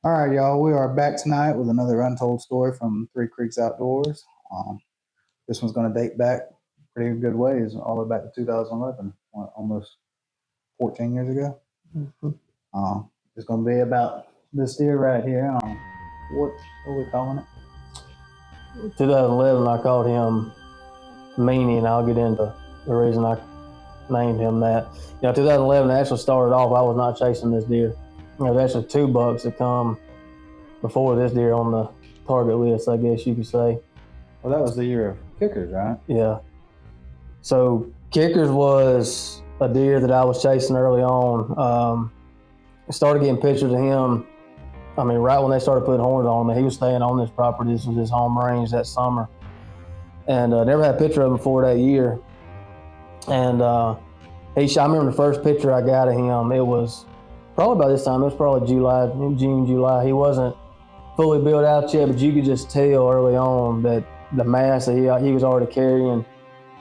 All right, y'all. We are back tonight with another untold story from Three Creeks Outdoors. Um, this one's going to date back pretty good ways, all the way back to 2011, almost 14 years ago. Mm-hmm. It's going to be about this deer right here. What are we calling it? 2011, I called him Meanie, and I'll get into the reason I named him that. 2011 actually started off, I was not chasing this deer. There's actually two bucks that come before this deer on the target list, I guess you could say. Well, that was the year of kickers, right? Yeah. So Kickers was a deer that I was chasing early on. I started getting pictures of him. I mean, right when they started putting horns on him, he was staying on this property. This was his home range that summer. And never had a picture of him before that year. And I remember the first picture I got of him, it was probably by this time, it was probably June, July. He wasn't fully built out yet, but you could just tell early on that the mass that he was already carrying,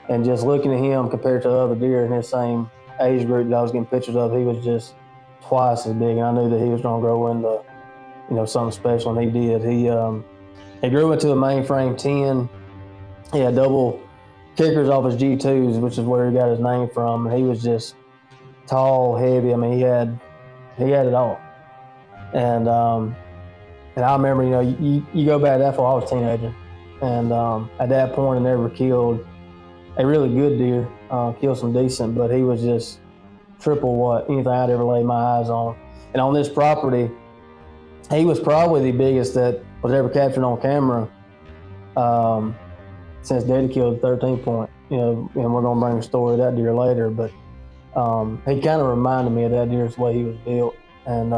and just looking at him compared to other deer in his same age group that I was getting pictures of, he was just twice as big. And I knew that he was going to grow into, something special, and he did. He grew into a mainframe 10. He had double kickers off his G2s, which is where he got his name from. And he was just tall, heavy. I mean, he had it all. And I remember, you go back that far, I was a teenager. And at that point, I never killed a really good deer, killed some decent, but he was just triple what anything I'd ever laid my eyes on. And on this property, he was probably the biggest that was ever captured on camera since Daddy killed 13 point. And we're going to bring a story of that deer later, but he kind of reminded me of that deer's the way he was built. And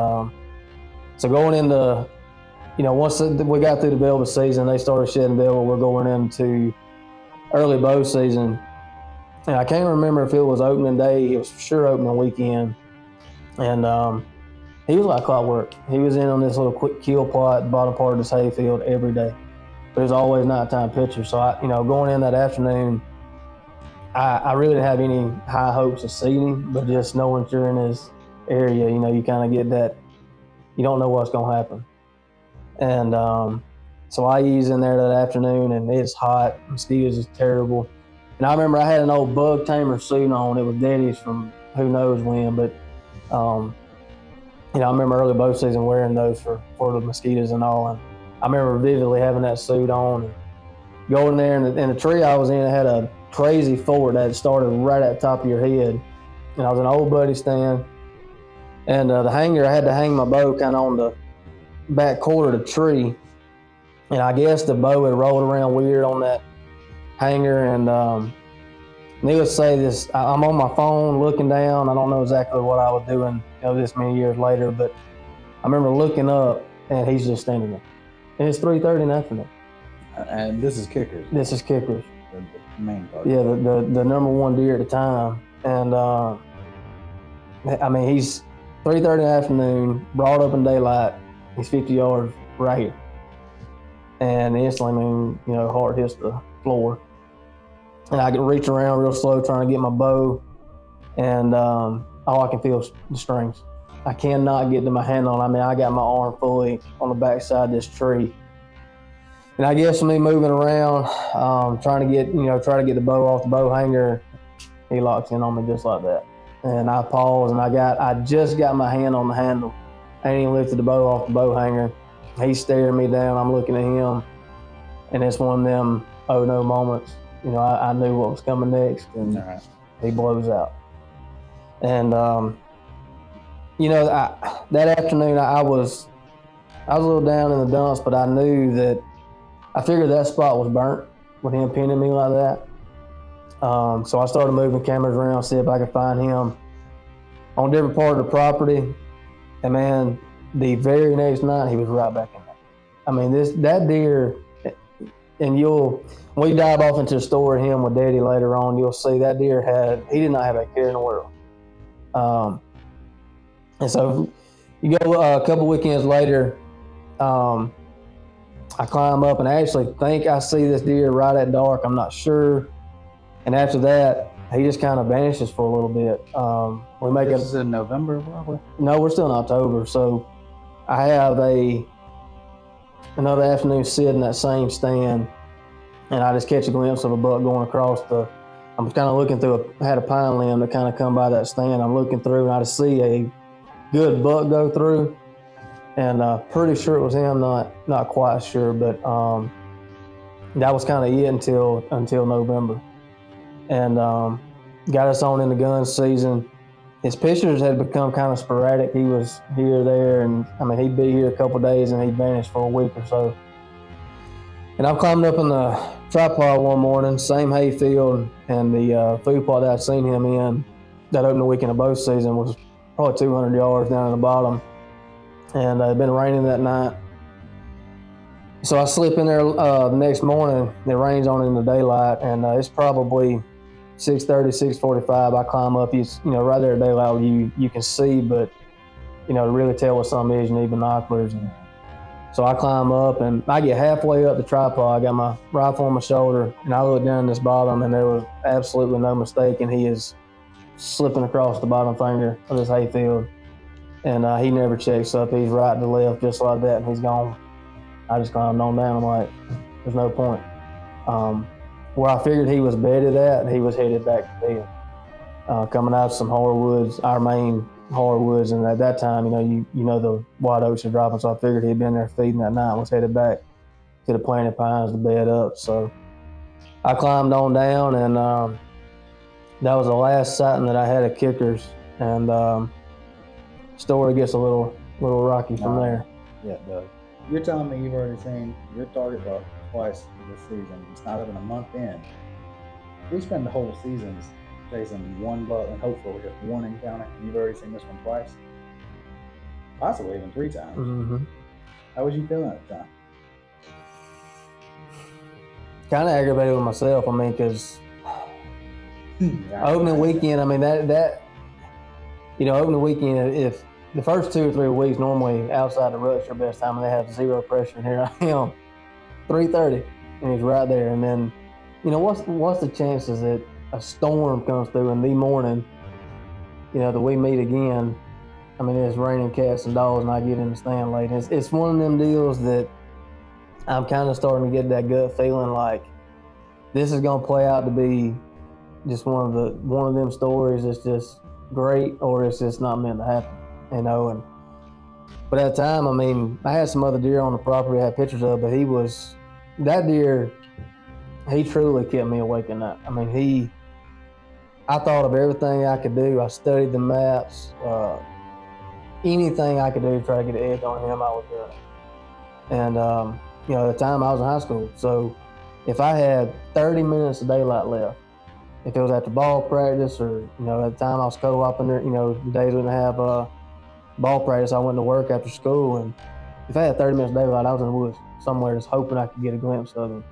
so going into, once we got through the velvet season, they started shedding velvet, we're going into early bow season. And I can't remember if it was opening day. It was for sure opening weekend. And he was like clockwork. He was in on this little quick kill plot, bottom part of this hayfield every day. But it was always nighttime pictures. So going in that afternoon, I really didn't have any high hopes of seeing him, but just knowing that you're in his area, you kind of get that, you don't know what's going to happen. And so I ease in there that afternoon, and it's hot. Mosquitoes is terrible. And I remember I had an old bug tamer suit on. It was Daddy's from who knows when, but I remember early bow season wearing those for the mosquitoes and all. And I remember vividly having that suit on and going there. And the tree I was in, it had a crazy fort that started right at the top of your head. And I was in an old buddy stand. And the hanger, I had to hang my bow kind of on the back quarter of the tree. And I guess the bow had rolled around weird on that hanger. And needless to say, I'm on my phone looking down. I don't know exactly what I was doing this many years later, but I remember looking up and he's just standing there. And it's 3:30 in the afternoon. And this is kickers. This is Kickers. The main part. Yeah, the number one deer at the time. And he's 3:30 in the afternoon, broad open daylight. He's 50 yards right here. And instantly, heart hits the floor. And I can reach around real slow trying to get my bow, and all I can feel is the strings. I cannot get to my hand on. I got my arm fully on the backside of this tree. And I guess me moving around, trying to get the bow off the bow hanger, he locks in on me just like that. And I pause, and I just got my hand on the handle. I ain't even lifted the bow off the bow hanger. He's staring me down. I'm looking at him, and it's one of them oh no moments. I knew what was coming next, and he blows out. And that afternoon I was a little down in the dumps, but I knew that I figured that spot was burnt with him pinning me like that. So I started moving cameras around, see if I could find him on a different part of the property. And man, the very next night he was right back in there. That deer, and when we dive off into the story of him with Daddy later on, you'll see that deer he did not have a care in the world. And so you go a couple weekends later, I climb up and I actually think I see this deer right at dark. I'm not sure. And after that, he just kind of vanishes for a little bit. This is in November, probably? No, we're still in October. So I have another afternoon sitting in that same stand, and I just catch a glimpse of a buck going across I'm kind of looking through I had a pine limb that kind of come by that stand. I'm looking through, and I just see a good buck go through, and pretty sure it was him. Not quite sure, but that was kind of it until November, and got us on in the gun season. His pictures had become kind of sporadic. He was here, there, and I mean, he'd be here a couple of days and he'd vanish for a week or so. And I'm climbing up in the tripod one morning, same hay field, and the food plot that I'd seen him in that opening weekend of bow season was probably 200 yards down at the bottom. And it had been raining that night. So I slip in there the next morning. It rains on in the daylight, and it's probably 6:30, 6:45. I climb up. Right there at daylight, you can see, but to really tell what something is, you need binoculars. And so I climb up, and I get halfway up the tripod. I got my rifle on my shoulder, and I look down this bottom, and there was absolutely no mistake. And he is slipping across the bottom finger of this hayfield, and he never checks up. He's right to left, just like that, and he's gone. I just climbed on down. I'm like, there's no point. Where I figured he was bedded at, he was headed back to bed, coming out of some hardwoods, our main hardwoods. And at that time, the white oaks are dropping, so I figured he'd been there feeding that night and was headed back to the planted pines to bed up. So I climbed on down, and that was the last sighting that I had of kickers. And story gets a little rocky from there. Yeah, it does. You're telling me you've already seen your target buck twice this season. It's not even a month in. We spend the whole seasons chasing one buck and hopefully just one encounter. And you've already seen this one twice, possibly even 3 times. Mm-hmm. How was you feeling at the time? Kind of aggravated with myself. I mean, because opening weekend, I mean that opening weekend, if the first 2 or 3 weeks normally outside the rut's your best time, and they have zero pressure. And here I am, 3:30, and he's right there. And then, what's the chances that a storm comes through in the morning, that we meet again? I mean, it's raining cats and dogs, and I get in the stand late. It's one of them deals that I'm kind of starting to get that gut feeling like this is going to play out to be just one of them stories that's just great, or it's just not meant to happen. But at the time, I mean, I had some other deer on the property I had pictures of, but that deer, he truly kept me awake at night. I mean, I thought of everything I could do. I studied the maps, anything I could do to try to get an edge on him, I was doing. And, at the time I was in high school. So if I had 30 minutes of daylight left, if it was after ball practice or, at the time I was co-oping there, the days we didn't have, ball practice, I went to work after school, and if I had 30 minutes of daylight, I was in the woods somewhere just hoping I could get a glimpse of him.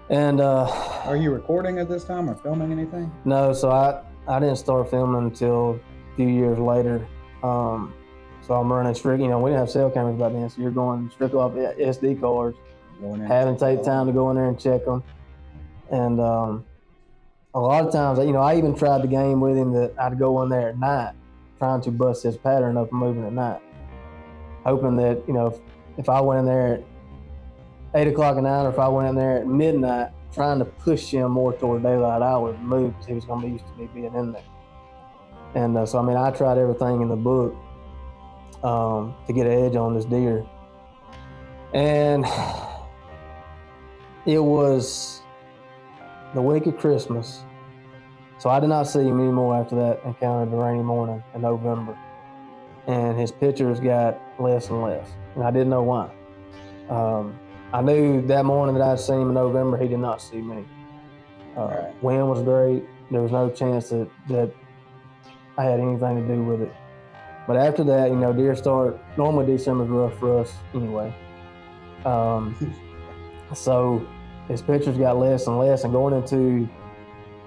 And are you recording at this time or filming anything? No, so I didn't start filming until a few years later. So I'm running strict, we didn't have cell cameras back then, so you're going strictly off SD cards, having to take time to go in there and check them. And a lot of times, I even tried the game with him that I'd go in there at night, trying to bust his pattern up and moving at night, hoping that if I went in there at 8 o'clock at night, or if I went in there at midnight, trying to push him more toward daylight, I would move because he was going to be used to me being in there. And so I mean, I tried everything in the book to get an edge on this deer, and it was the week of Christmas. So I did not see him anymore after that encounter the rainy morning in November. And his pictures got less and less. And I didn't know why. I knew that morning that I'd seen him in November, he did not see me. Wind was great. There was no chance that I had anything to do with it. But after that, deer start, normally December's rough for us anyway. So his pictures got less and less, and going into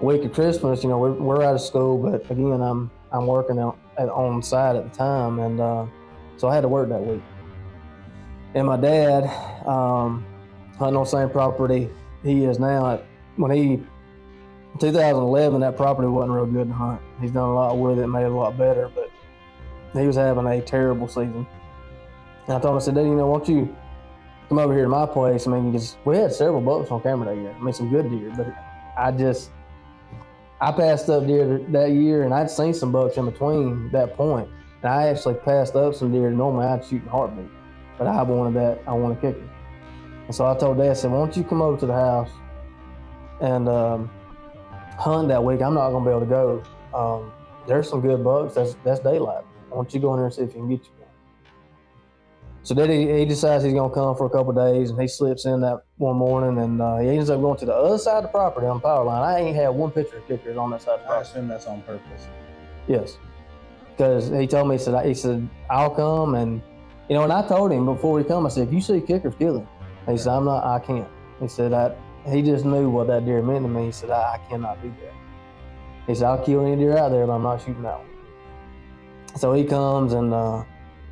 week of Christmas, we're out of school, but again, I'm working on site at the time, and so I had to work that week. And my dad, hunting on the same property he is now. In 2011, that property wasn't real good to hunt. He's done a lot with it, made it a lot better, but he was having a terrible season. And I told him, I said, Daddy, you know, why don't you come over here to my place? I mean, because we had several bucks on camera that year. I mean, some good deer, but I passed up deer that year, and I'd seen some bucks in between that point. And I actually passed up some deer normally I'd shoot in a heartbeat, but I wanted a kicker. And so I told Dad, I said, why don't you come over to the house and hunt that week? I'm not going to be able to go. There's some good bucks. That's daylight. Why don't you go in there and see if you can get you one? So then he decides he's going to come for a couple of days, and he slips in that one morning, and he ends up going to the other side of the property on the power line. I ain't had one picture of kickers on that side of the I property. assume that's on purpose. Yes. Because he told me, he said, I'll come. And, you know, and I told him before he come, I said, if you see kickers, kill him. He said, I can't. He said, he just knew what that deer meant to me. He said, I cannot do that. He said, I'll kill any deer out there, but I'm not shooting that one. So he comes and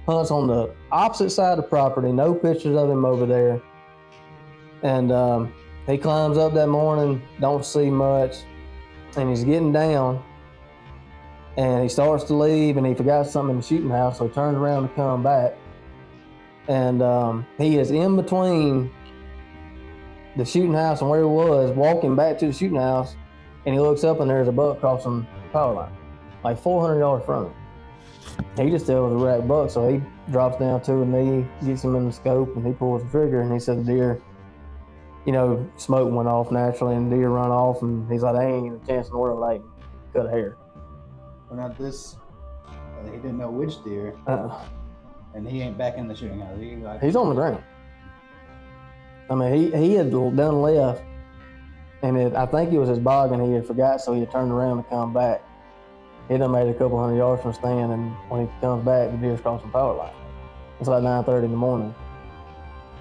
hunts on the opposite side of the property. No pictures of him over there. And he climbs up that morning, don't see much. And he's getting down. And he starts to leave, and he forgot something in the shooting house, so he turns around to come back. And he is in between the shooting house and where he was, walking back to the shooting house, and he looks up, and there's a buck crossing the power line, like 400 yards from him. He just thought it was a rack buck, so he drops down to a knee, gets him in the scope, and he pulls the trigger, and he said the deer, you know, smoke went off naturally, and the deer run off, and he's like, I ain't a chance in the world I can cut a hair. Well, now this, he didn't know which deer, and he ain't back in the shooting house. He's on the ground. I mean, he had done left, and I think it was his boggin he had forgot, so he had turned around to come back. He done made a couple hundred yards from stand, and when he comes back, the deer's crossing the power line. It's like 9:30 in the morning.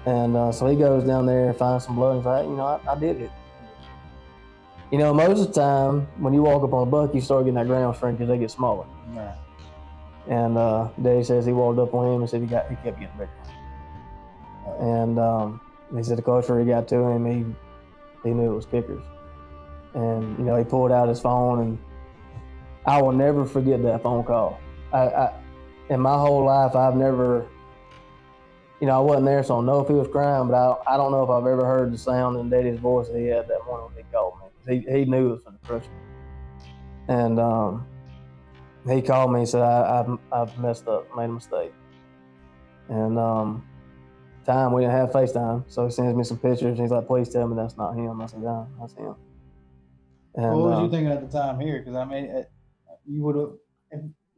And so he goes down there and finds some blood, and he's like, you know, I did it. You know, most of the time, when you walk up on a buck, you start getting that ground shrink because they get smaller. Right. And Daddy says he walked up on him and said he kept getting bigger. And he said the closer he got to him, he knew it was kickers. And, you know, he pulled out his phone, and I will never forget that phone call. In my whole life, I've never, you know, I wasn't there, so I don't know if he was crying, but I don't know if I've ever heard the sound in Daddy's voice that he had that morning when he called me. He knew it was going to crush me. And he called me and said, I've messed up, made a mistake. And time, we didn't have FaceTime, so he sends me some pictures, and he's like, please tell me that's not him. I said, yeah, that's him. And, what was you thinking at the time here? Because, I mean, you would have,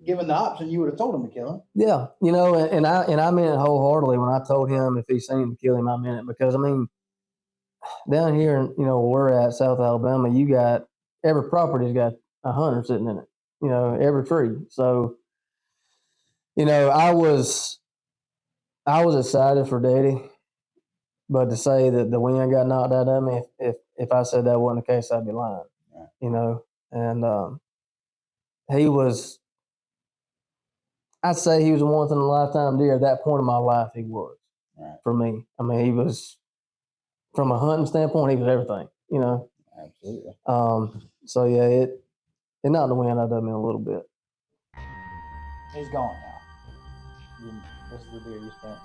given the option, you would have told him to kill him. Yeah, you know, and I meant it wholeheartedly when I told him if he seen him to kill him, I meant it. Because, I mean, down here, you know, where we're at, South Alabama, you got, every property's got a hunter sitting in it, you know, every tree. So, you know, I was excited for Daddy, but to say that the wind got knocked out of me, if I said that wasn't the case, I'd be lying, right. You know. And he was, I'd say he was a once in a lifetime deer. At that point in my life, he was, right. For me. I mean, he was, from a hunting standpoint, he was everything, you know. Absolutely. So yeah, it knocked the wind out of me a little bit. He's gone now. This is the deer you spent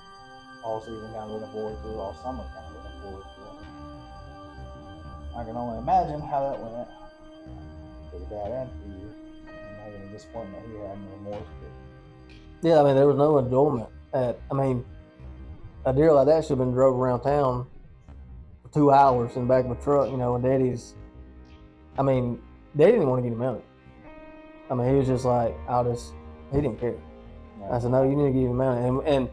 all season kind of looking forward to, all summer kind of looking forward to. I can only imagine how that went. For the guy and for you, and the disappointment he had and the remorse. Yeah, I mean, there was no enjoyment I mean, a deer like that should have been drove around town for 2 hours in the back of a truck, you know, and Daddy didn't want to get him mounted. I mean, he was just like, he didn't care. Right. I said, no, you need to get him mounted. And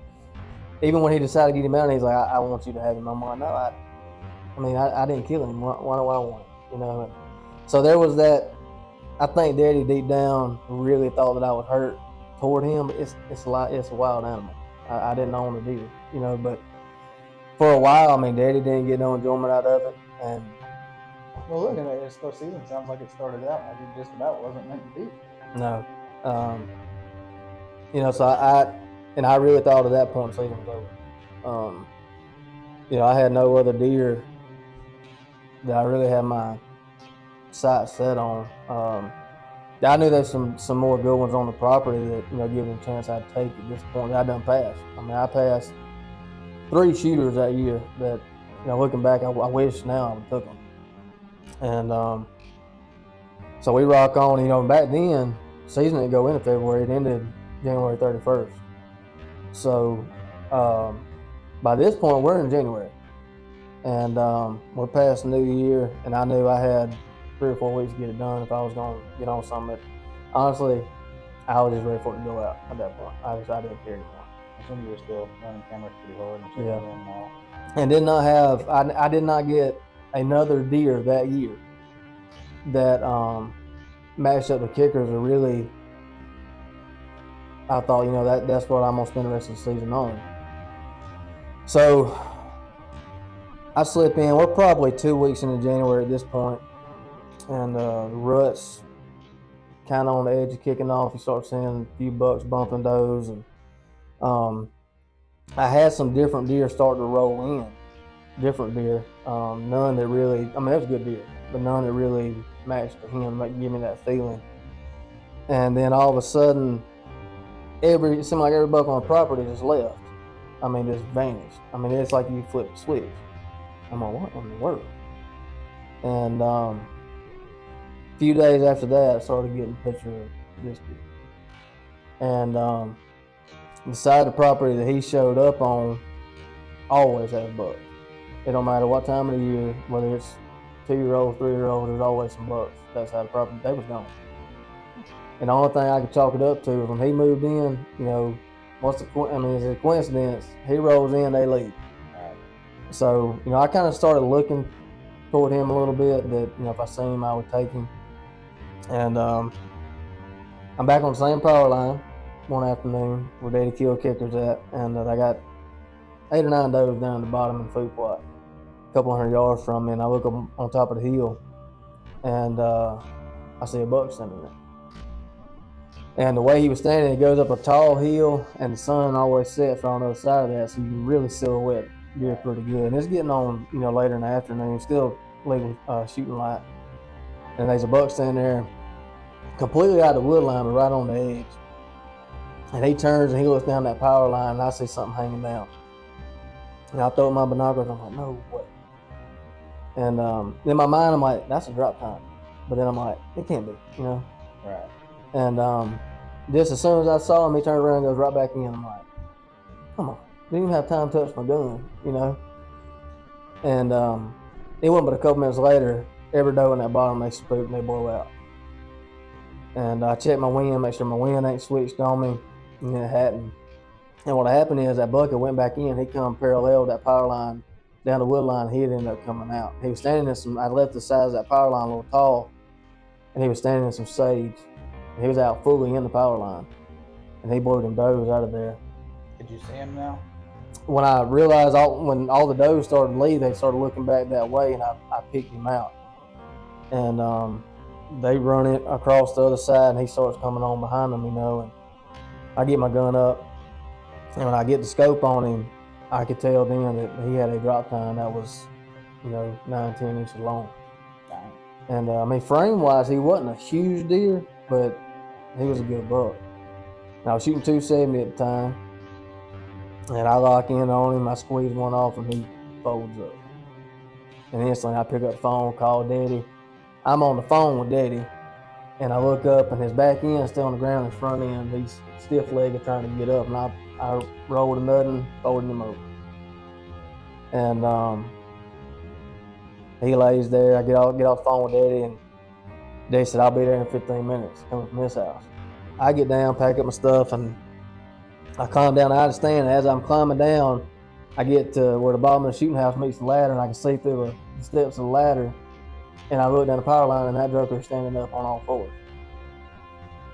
even when he decided to get him mounted, he's like, I want you to have him. I'm like, no, I didn't kill him. Why do I want him? You know? And so there was that. I think Daddy deep down really thought that I was hurt toward him. It's a wild animal. I didn't own the deer, you know, but for a while, I mean, Daddy didn't get no enjoyment out of it. And well, look at it. This season sounds like it started out like it just about wasn't meant to be. No, you know, so I really thought at that point the season was over. You know, I had no other deer that I really had my sights set on. I knew there's some more good ones on the property that, you know, given a chance I'd take at this point. I done passed. I mean, I passed 3 shooters that year that, you know, looking back, I wish now I would have took them. And so we rock on. You know, back then, season didn't go into February. It ended January 31st. So by this point, we're in January. And we're past New Year, and I knew I had 3 or 4 weeks to get it done if I was going to get on something. But honestly, I was just ready for it to go out at that point. I didn't care anymore. I think you were still running cameras pretty hard and checking them and all. And did not have, I did not get another deer that year that matched up the kickers are really, I thought, you know, that's what I'm going to spend the rest of the season on. So I slip in. We're probably 2 weeks into January at this point, and the rut's kind of on the edge of kicking off. You start seeing a few bucks bumping those, and I had some different deer start to roll in. Different deer, none that really, I mean, that was good deer, but none that really matched to him, like give me that feeling. And then all of a sudden, it seemed like every buck on the property just left. I mean, just vanished. I mean, it's like you flipped the switch. I'm like, what in the world? And a few days after that, I started getting a picture of this deer. And the side of the property that he showed up on always has bucks. It don't matter what time of the year, whether it's 2-year-old, 3-year-old, there's always some bucks. That's how the property, they was gone. And the only thing I could chalk it up to is when he moved in, you know, is it a coincidence? He rolls in, they leave. So, you know, I kind of started looking toward him a little bit that, you know, if I seen him, I would take him. And I'm back on the same power line one afternoon where Daddy killed kickers at, and I got 8 or 9 does down at the bottom of the food plot, a couple hundred yards from me, and I look up on top of the hill, and I see a buck standing there. And the way he was standing, it goes up a tall hill, and the sun always sets on the other side of that, so you can really silhouette deer pretty good. And it's getting on, you know, later in the afternoon, still legal shooting light, and there's a buck standing there, completely out of the wood line, but right on the edge. And he turns and he looks down that power line, and I see something hanging down. And I throw my binoculars, I'm like, no way. And in my mind, I'm like, that's a drop time. But then I'm like, it can't be, you know? Right. And just as soon as I saw him, he turned around and goes right back in. I'm like, come on. Didn't even have time to touch my gun, you know? And it wasn't but a couple minutes later, every doe in that bottom, they spook and they blow out. And I checked my wind, make sure my wind ain't switched on me, and it hadn't. And what happened is that bucket went back in. He come parallel with that power line down the wood line. He had ended up coming out. He was standing in some, I left the sides of that power line a little tall, and he was standing in some sage. And he was out fully in the power line, and he blew them does out of there. Did you see him now? When I realized, when all the does started to leave, they started looking back that way, and I picked him out. And they run it across the other side, and he starts coming on behind them, you know, and I get my gun up. And when I get the scope on him, I could tell then that he had a drop time that was, you know, 9-10 inches long. And I mean, frame-wise, he wasn't a huge deer, but he was a good buck. And I was shooting 270 at the time, and I lock in on him. I squeeze one off, and he folds up. And instantly, I pick up the phone, call Daddy. I'm on the phone with Daddy, and I look up, and his back end is still on the ground. His front end, he's stiff-legged trying to get up, and I rolled a nothing, folded him over. And he lays there. I get off the phone with Daddy, and Daddy said, I'll be there in 15 minutes, coming from his house. I get down, pack up my stuff, and I climb down out of the stand. And as I'm climbing down, I get to where the bottom of the shooting house meets the ladder, and I can see through the steps of the ladder. And I look down the power line, and that joker is standing up on all fours.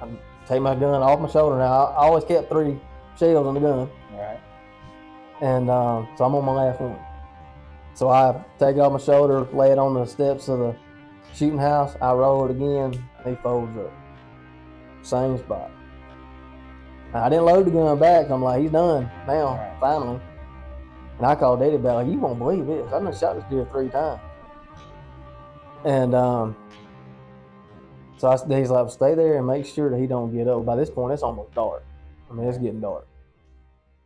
I take my gun off my shoulder now. I always kept 3 shells in the gun. Right. And so I'm on my last one. So I take it off my shoulder, lay it on the steps of the shooting house. I roll it again. He folds up. Same spot. Now, I didn't load the gun back. I'm like, he's done now, right. Finally. And I called Daddy back, like, you won't believe this. I done shot this deer 3 times. And so So he's like, stay there and make sure that he don't get up. By this point, it's almost dark. I mean, it's getting dark.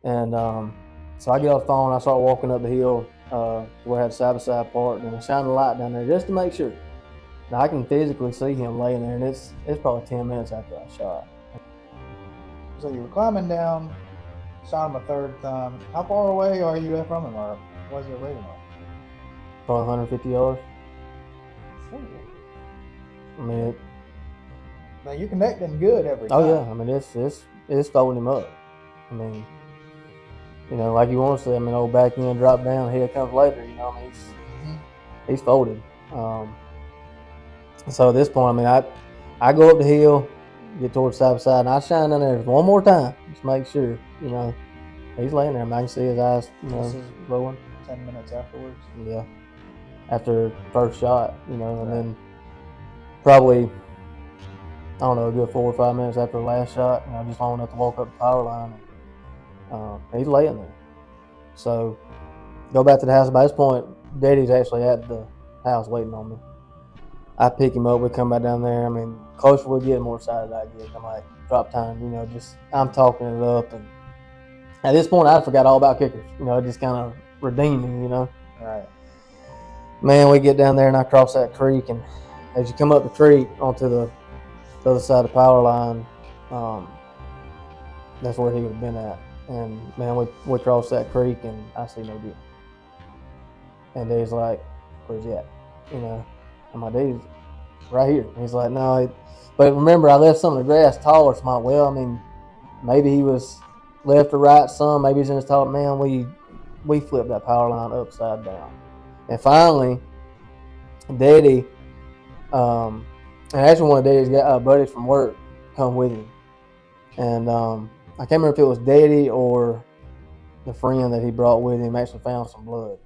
And so I get off the phone. I start walking up the hill where I had side-by-side parked, and I shine the light down there just to make sure. Now, I can physically see him laying there, and it's probably 10 minutes after I shot. So you were climbing down, shot him a third time. How far away are you from him, or was it rating on? Probably 150 yards. I mean, Now you connecting good every time. oh yeah. I mean, it's folding him up. I mean, you know, like you want to say. I mean, old back end drop down, head comes later. You know, I mean, he's folded. So at this point, I mean, I go up the hill, get towards side by side, and I shine in there one more time, just make sure, you know, he's laying there. I mean, I can see his eyes, you know, glowing. 10 minutes afterwards. Yeah, after first shot, you know, and then probably, I don't know, a good 4 or 5 minutes after the last shot, you know, just long enough to walk up the power line. And, he's laying there. So go back to the house. By this point, Daddy's actually at the house waiting on me. I pick him up, we come back down there. I mean, closer we get, more excited I get. I'm like, drop time, you know, just, I'm talking it up. And at this point, I forgot all about kickers. You know, it just kind of redeemed me, you know. Right. Man, we get down there and I cross that creek. And as you come up the creek onto the other side of the power line, that's where he would have been at. And man, we crossed that creek and I see no deer. And Dave's like, where's he at? You know, I'm like, Dave's right here. And he's like, no. But remember, I left some of the grass taller. So I'm like, well, I mean, maybe he was left or right some. Maybe he's in his taller. Man, we flipped that power line upside down. And finally, Daddy, and actually one of Daddy's buddies from work come with him. And I can't remember if it was Daddy or the friend that he brought with him actually found some blood.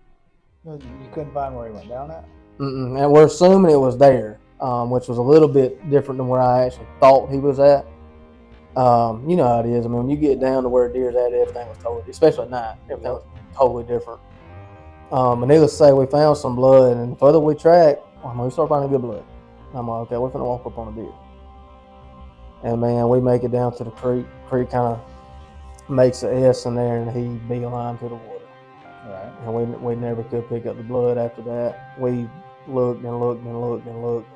You couldn't find where he went down at? And we're assuming it was there, which was a little bit different than where I actually thought he was at. You know how it is. I mean, when you get down to where a deer's at, everything was totally, especially at night, everything was totally different. And needless to say, we found some blood, and the further we tracked, we started finding good blood. I'm like, okay, we're gonna walk up on a deer. And man, we make it down to the creek. Creek kind of makes an S in there, and he beeline to the water. Right. And we never could pick up the blood after that. We looked and looked and looked and looked.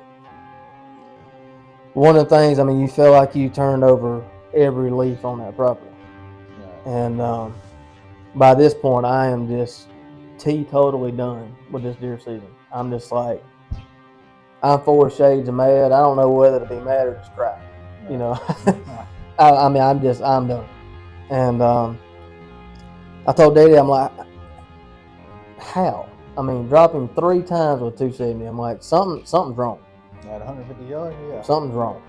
One of the things, I mean, you feel like you turned over every leaf on that property. Right. And by this point, I am just totally done with this deer season. I'm just like, I'm 4 shades of mad. I don't know whether to be mad or just cry. Right. You know, I mean, I'm done. And I told Daddy, I'm like, how? I mean, dropping 3 times with 270. I'm like, something's wrong. At 150 yards, yeah. Something's wrong.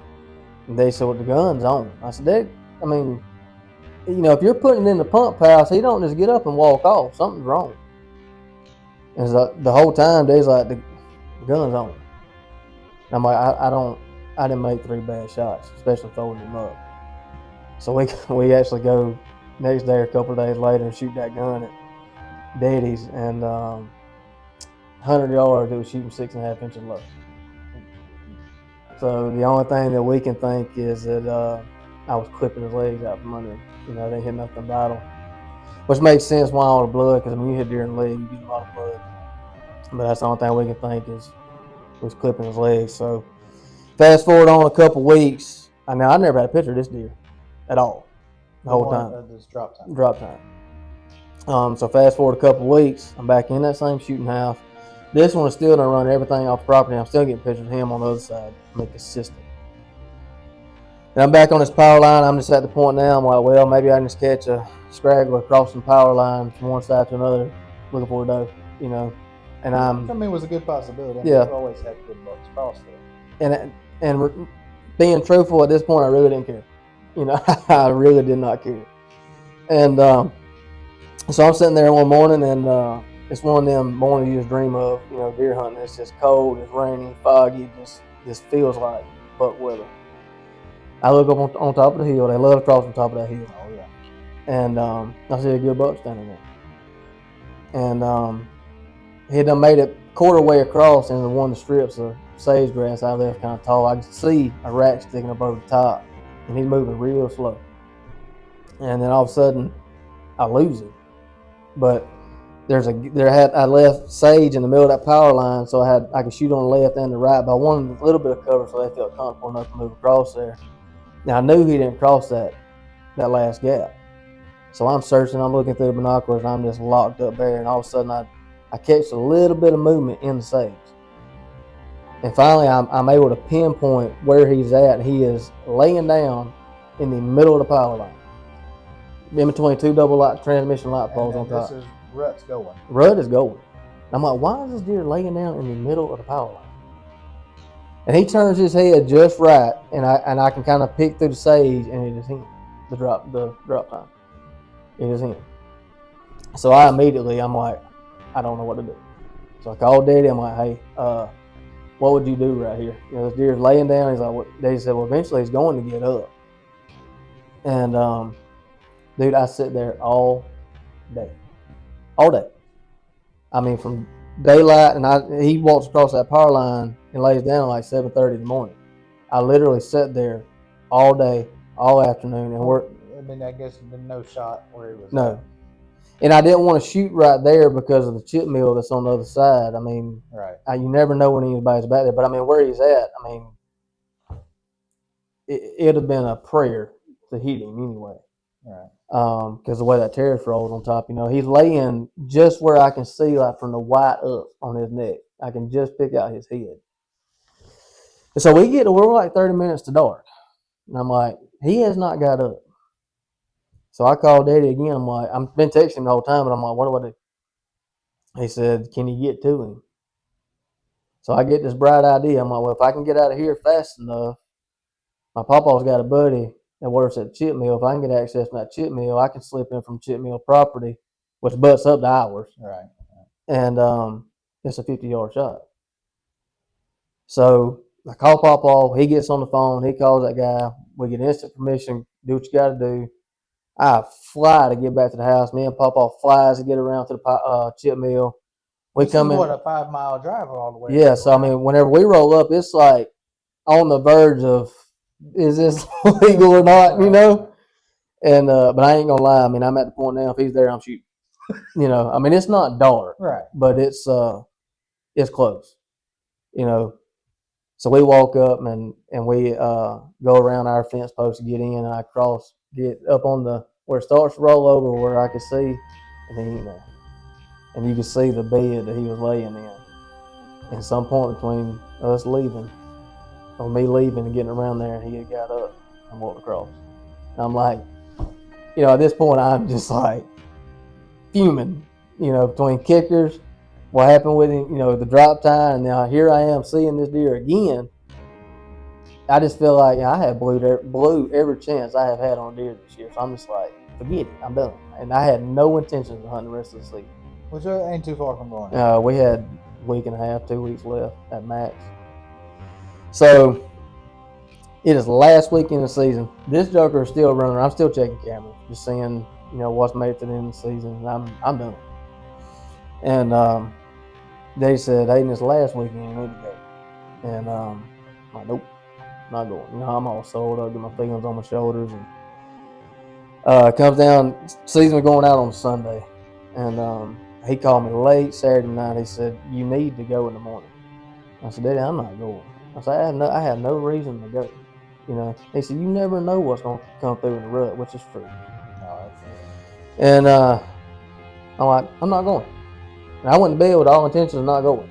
And they said, well, the gun's on. I said, Dad, I mean, you know, if you're putting it in the pump house, he don't just get up and walk off. Something's wrong. And so the whole time, Dad's like, the gun's on. And I'm like, I didn't make 3 bad shots, especially throwing them up. So we actually go next day or a couple of days later and shoot that gun at Daddy's, and 100 yards, it was shooting 6.5 inches low. So the only thing that we can think is that I was clipping his legs out from under him. You know, they hit nothing vital, which makes sense why all the blood, because when you hit deer in the leg, you get a lot of blood. But that's the only thing we can think is was clipping his legs. So fast forward on a couple weeks. I mean, I never had a picture of this deer at all the whole time. This drop time. Drop time. So fast forward a couple weeks, I'm back in that same shooting house. This one is still gonna run everything off the property. I'm still getting pictures of him on the other side, make it consistent. And I'm back on this power line. I'm just at the point now. I'm like, well, maybe I can just catch a straggler crossing power line from one side to another, looking for a doe, you know. And I mean, it was a good possibility. I mean, yeah. We've always had good bucks cross there. And being truthful at this point, I really didn't care. You know, I really did not care. And so I'm sitting there one morning, and it's one of them mornings you just dream of, you know, deer hunting. It's just cold, it's rainy, foggy, just feels like buck weather. I look up on top of the hill. They love to cross on top of that hill. Oh, yeah. And I see a good buck standing there. And he had done made it quarter way across, and one of the strips of sage grass I left kind of tall, I could see a rat sticking up over the top, and he's moving real slow. And then all of a sudden, I lose him. But I left sage in the middle of that power line, so I could shoot on the left and the right. But I wanted a little bit of cover, so they felt comfortable enough to move across there. Now I knew he didn't cross that last gap, so I'm searching. I'm looking through the binoculars, and I'm just locked up there. And all of a sudden, I catch a little bit of movement in the sage, and finally, I'm able to pinpoint where he's at. He is laying down in the middle of the power line, in between two double light transmission light poles on top. This is Rut's going. Rut is going. I'm like, why is this deer laying down in the middle of the power line? And he turns his head just right, and I can kind of pick through the sage, and it is him. The drop time. It is him. So I'm like, I don't know what to do. So I called Daddy. I'm like, hey, what would you do right here? You know, this deer's laying down. He's like, what? Daddy said, well, eventually he's going to get up. And dude, I sit there all day. I mean, from daylight, and he walks across that power line and lays down at like 7:30 in the morning. I literally sat there all day, all afternoon, and I guess there's no shot where he was. No. And I didn't want to shoot right there because of the chip mill that's on the other side. I mean, right. You never know when anybody's back there. But I mean, where he's at, I mean, it'd have been a prayer to hit him anyway. Right. Because the way that terrace rolls on top, you know, he's laying just where I can see, like from the white up on his neck. I can just pick out his head. And so we're like 30 minutes to dark. And I'm like, he has not got up. So I called Daddy again. I'm like, I've been texting him the whole time, but I'm like, what do I do? He said, can you get to him? So I get this bright idea. I'm like, well, if I can get out of here fast enough, my papa's got a buddy that works at the chip mill. If I can get access to that chip mill, I can slip in from chip mill property, which butts up to ours. Right. And it's a 50-yard shot. So I call Papa. He gets on the phone. He calls that guy. We get instant permission. Do what you got to do. I fly to get back to the house. Me and Papa flies to get around to the chip mill. We come in. What, a 5-mile drive all the way? Yeah. So I mean, whenever we roll up, it's like on the verge of, is this legal or not? You know. And but I ain't gonna lie. I mean, I'm at the point now. If he's there, I'm shooting. You know. I mean, it's not dark, right? But it's close. You know. So we walk up and we go around our fence post to get in, and I get up on where it starts to roll over, where I can see, and he ain't there. And you can see the bed that he was laying in. And some point between us leaving, or me leaving and getting around there, he had got up and walked across. And I'm like, you know, at this point, I'm just like fuming, you know, between kickers, what happened with him, you know, the drop time, and now here I am seeing this deer again. I just feel like, you know, I have blew every chance I have had on deer this year. So I'm just like, forget it, I'm done. And I had no intentions of hunting the rest of the season. Which ain't too far from going. We had a week and a half, 2 weeks left at max. So it is the last week in the season. This joker is still running. I'm still checking cameras, just seeing, you know, what's made it to the end of the season. And I'm done. And they said, hey, this last weekend you need to go. And I'm like, nope, not going. You know, I'm all sold up, get my feelings on my shoulders, and comes down. Season was going out on Sunday, and he called me late Saturday night. He said, you need to go in the morning. I said, Daddy, I'm not going. I said, I have no reason to go. You know, he said, you never know what's going to come through in the rut, which is true. And I'm like, I'm not going. And I went to bed with all intentions of not going.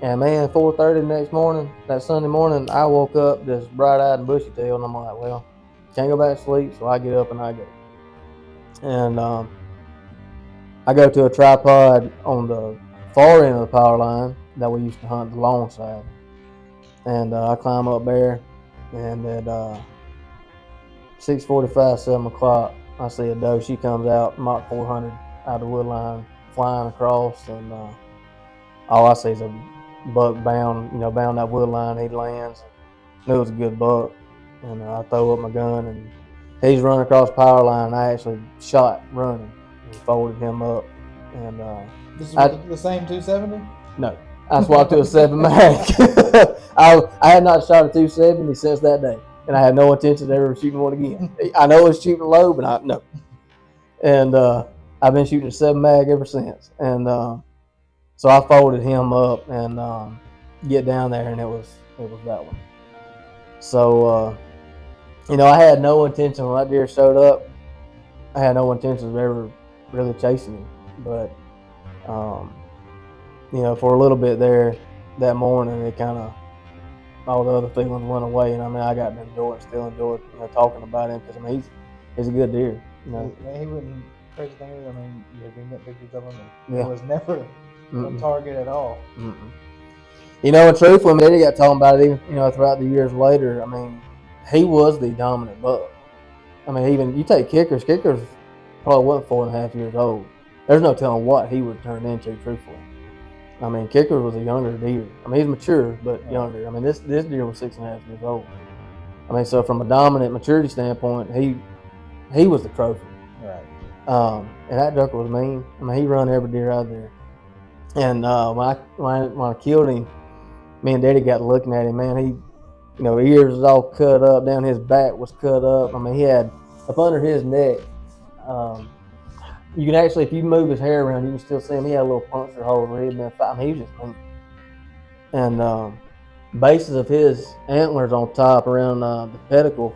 And man, 4:30 the next morning, that Sunday morning, I woke up just bright-eyed and bushy-tailed, and I'm like, well, can't go back to sleep, so I get up and I go. And I go to a tripod on the far end of the power line that we used to hunt the long side. And I climb up there, and at 6:45, 7 o'clock, I see a doe. She comes out, Mach 400, out of the wood line, flying across, and all I see is a buck bound that wood line. He lands. Knew it was a good buck, and I throw up my gun, and he's running across the power line. And I actually shot running and folded him up. And this is the same 270? No, I swapped to a 7 mag. I had not shot a 270 since that day, and I had no intention of ever shooting one again. I know it's shooting low, but no. And I've been shooting a 7 mag ever since. And so I folded him up and get down there, and it was that one. So I had no intention when that deer showed up. I had no intention of ever really chasing him, but for a little bit there that morning, it kind of all the other feelings went away, and I got to still enjoy talking about him because he's a good deer. He wouldn't. Crazy thing is, you have been getting pictures of him, and it was never a target at all. And truthfully, Daddy got talking about it even throughout the years later. He was the dominant buck. Even you take Kickers probably wasn't 4.5 years old. There's no telling what he would turn into, truthfully. Kickers was a younger deer. He's mature, but younger. This deer was 6.5 years old. So from a dominant maturity standpoint, he was the trophy. Right. And that ducker was mean. He run every deer out there. And when I killed him, me and Daddy got looking at him. Man, he, ears was all cut up. Down his back was cut up. He had up under his neck. You can actually, if you move his hair around, you can still see him. He had a little puncture hole where he'd been fighting. He was just mean. And bases of his antlers on top around the pedicle.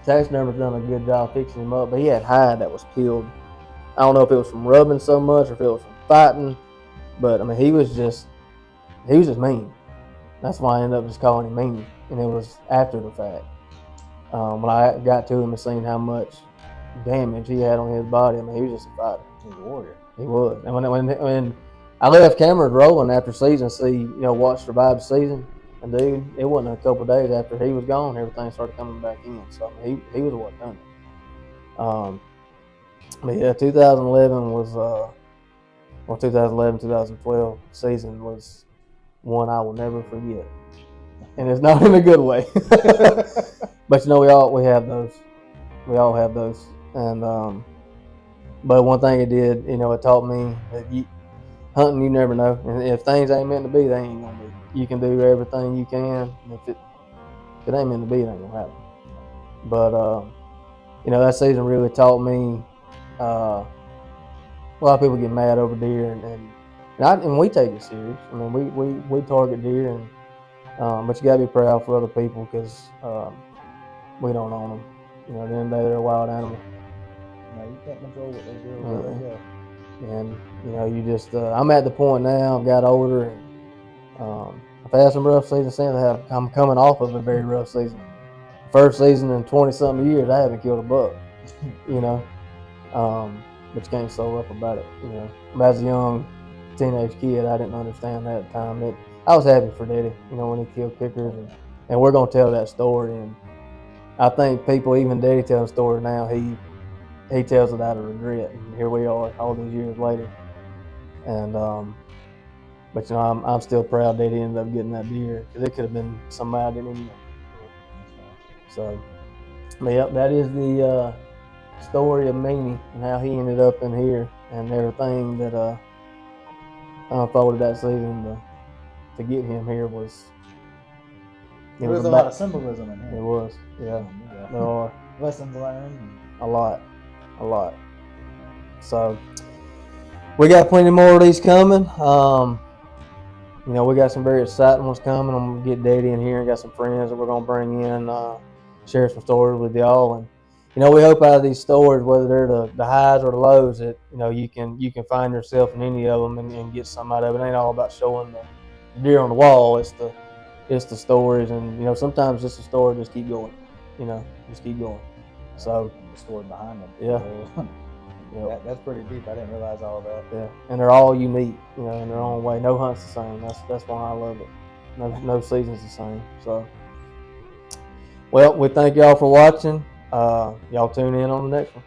Taxidermist done a good job fixing him up, but he had hide that was peeled. I don't know if it was from rubbing so much or if it was from fighting, but he was just mean. That's why I ended up just calling him Meanie, and it was after the fact. When I got to him and seen how much damage he had on his body, he was just a fighter. He was a warrior. He was. And when I left cameras rolling after season, watch survive the season, and dude, it wasn't a couple of days after he was gone, everything started coming back in. So he was what done it. But yeah, 2011 was 2011, 2012 season was one I will never forget, and it's not in a good way. But we have those. We all have those, and but one thing it did, it taught me that hunting, you never know, and if things ain't meant to be, they ain't gonna be. You can do everything you can, and if it ain't meant to be, it ain't gonna happen. But that season really taught me. A lot of people get mad over deer, and we take it serious. We target deer, and but you gotta be proud for other people because we don't own them. At the end of the day, they're a wild animal. No, you can't control what they do or where they go. And you just I'm at the point now. I've got older, and I've had some rough seasons since. I'm coming off of a very rough season. First season in 20-something years, I haven't killed a buck. But you can't slow up about it. As a young teenage kid, I didn't understand that at the time. I was happy for Daddy, when he killed Kickers, and we're gonna tell that story. And I think people, even Daddy telling the story now, he tells it out of regret. And here we are, all these years later. And but I'm still proud that he ended up getting that deer because it could have been somebody I didn't even know. So, but yep, that is the story of Meanie and how he ended up in here and everything that unfolded that season to get him here was. There was a lot of symbolism in here. It was, yeah. There are lessons learned. A lot. So we got plenty more of these coming. We got some very exciting ones coming. I'm gonna get Daddy in here and got some friends that we're gonna bring in, share some stories with y'all. And we hope out of these stories, whether they're the highs or the lows, that you can find yourself in any of them and get something out of it. It ain't all about showing the deer on the wall. It's the stories, and sometimes just a story just keep going. Just keep going. So the story behind them. Yeah. Yep. That's pretty deep. I didn't realize all that. Yeah, and they're all unique, in their own way. No hunt's the same. That's why I love it. No season's the same. So, well, we thank y'all for watching. Y'all tune in on the next one.